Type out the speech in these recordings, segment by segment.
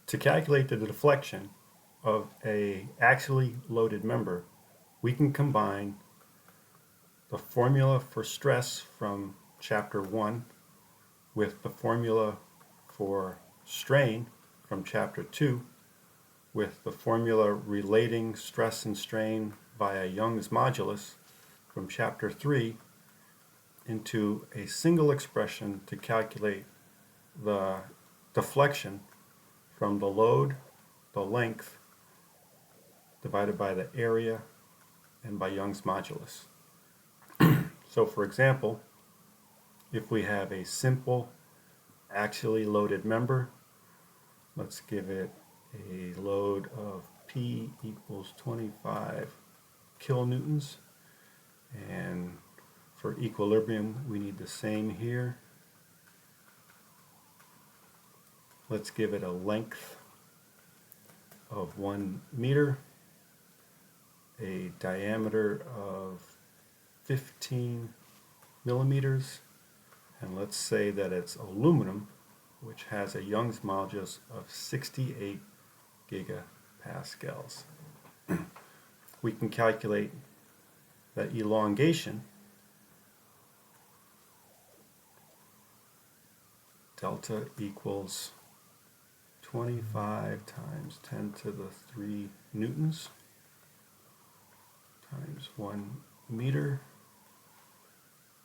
To calculate the deflection of a axially loaded member, we can combine the formula for stress from chapter 1 with the formula for strain from chapter 2 with the formula relating stress and strain via Young's modulus from chapter 3 into a single expression to calculate the deflection from the load, the length, divided by the area, and by Young's modulus. So for example, if we have a simple axially loaded member, let's give it a load of P equals 25 kilonewtons, and for equilibrium we need the same here. Let's give it a length of 1 meter, a diameter of 15 millimeters, and let's say that it's aluminum, which has a Young's modulus of 68 gigapascals. We can calculate that elongation, delta equals 25 times 10 to the 3 newtons times 1 meter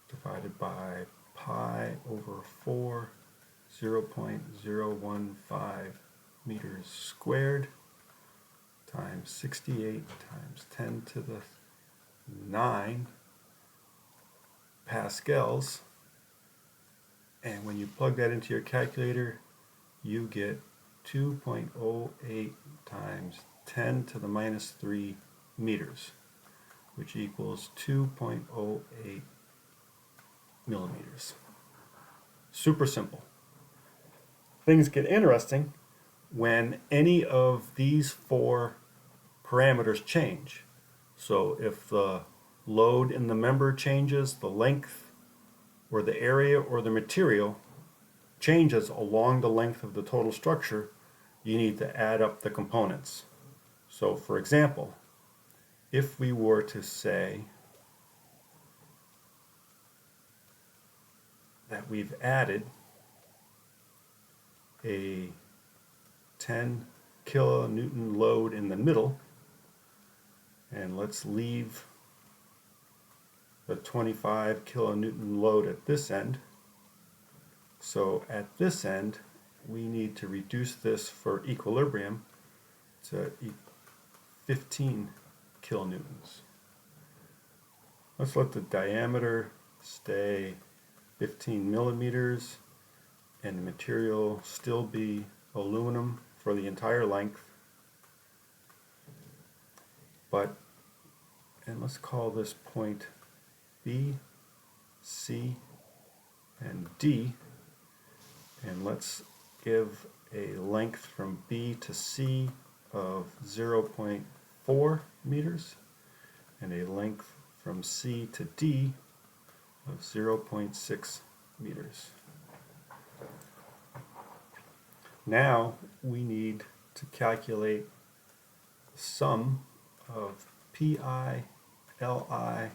divided by pi over 4, 0.015 meters squared times 68 times 10 to the 9 pascals. And when you plug that into your calculator, you get 2.08 times 10 to the minus 3 meters, which equals 2.08 millimeters. Super simple. Things get interesting when any of these four parameters change. So if the load in the member changes, the length or the area or the material changes along the length of the total structure, you need to add up the components. So for example, if we were to say that we've added a 10 kilonewton load in the middle, and let's leave the 25 kilonewton load at this end. So at this end, we need to reduce this for equilibrium to 15 kilonewtons. Let's let the diameter stay 15 millimeters and the material still be aluminum for the entire length. And let's call this point B, C, and D, and let's give a length from B to C of 0.4 meters and a length from C to D of 0.6 meters. Now we need to calculate the sum of PI LI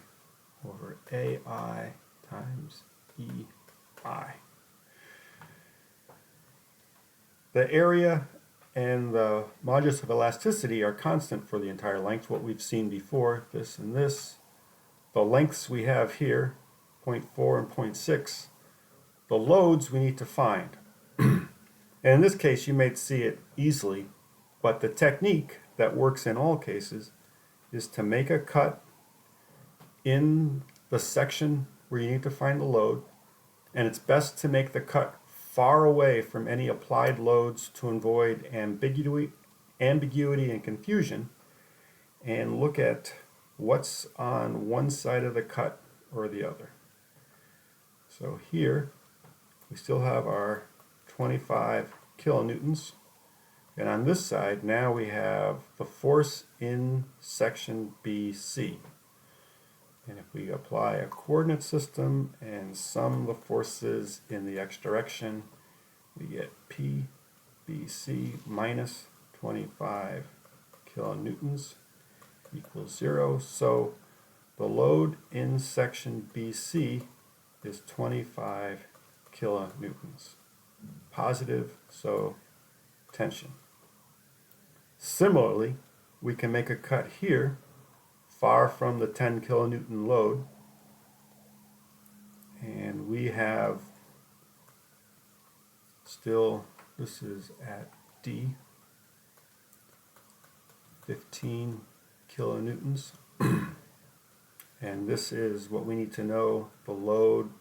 over AI times EI. The area and the modulus of elasticity are constant for the entire length, what we've seen before, this and this. The lengths we have here, 0.4 and 0.6. The loads we need to find. And in this case, you may see it easily, but the technique that works in all cases is to make a cut in the section where you need to find the load, and it's best to make the cut far away from any applied loads to avoid ambiguity and confusion, and look at what's on one side of the cut or the other. So here we still have our 25 kilonewtons, and on this side now we have the force in section BC. And if we apply a coordinate system and sum the forces in the x direction, we get P BC minus 25 kilonewtons equals 0. So the load in section BC is 25 kilonewtons. Positive, so tension. Similarly, we can make a cut here, far from the 10 kilonewton load, and we have still, this is at D, 15 kilonewtons, and this is what we need to know, the load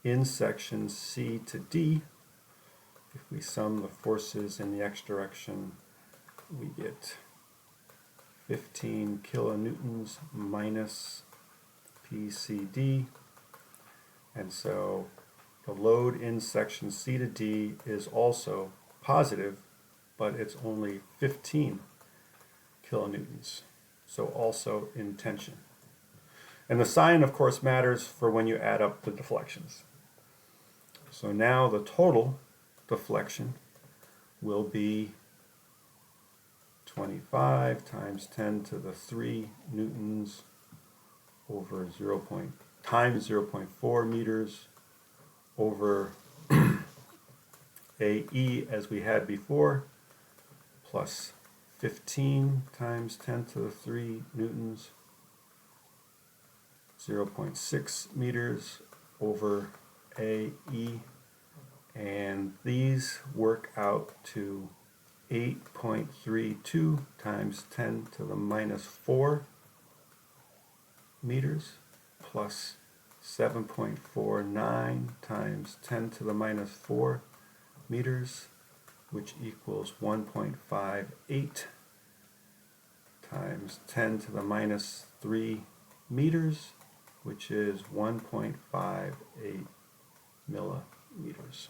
in section C to D. If we sum the forces in the x direction, we get 15 kilonewtons minus PCD, and so the load in section C to D is also positive, but it's only 15 kilonewtons, so also in tension. And the sign, of course, matters for when you add up the deflections. So now the total deflection will be 25 times 10 to the 3 newtons over times 0.4 meters over AE as we had before, plus 15 times 10 to the 3 newtons, 0.6 meters over AE, and these work out to 8.32 times 10 to the minus 4 meters plus 7.49 times 10 to the minus 4 meters, which equals 1.58 times 10 to the minus 3 meters, which is 1.58 millimeters.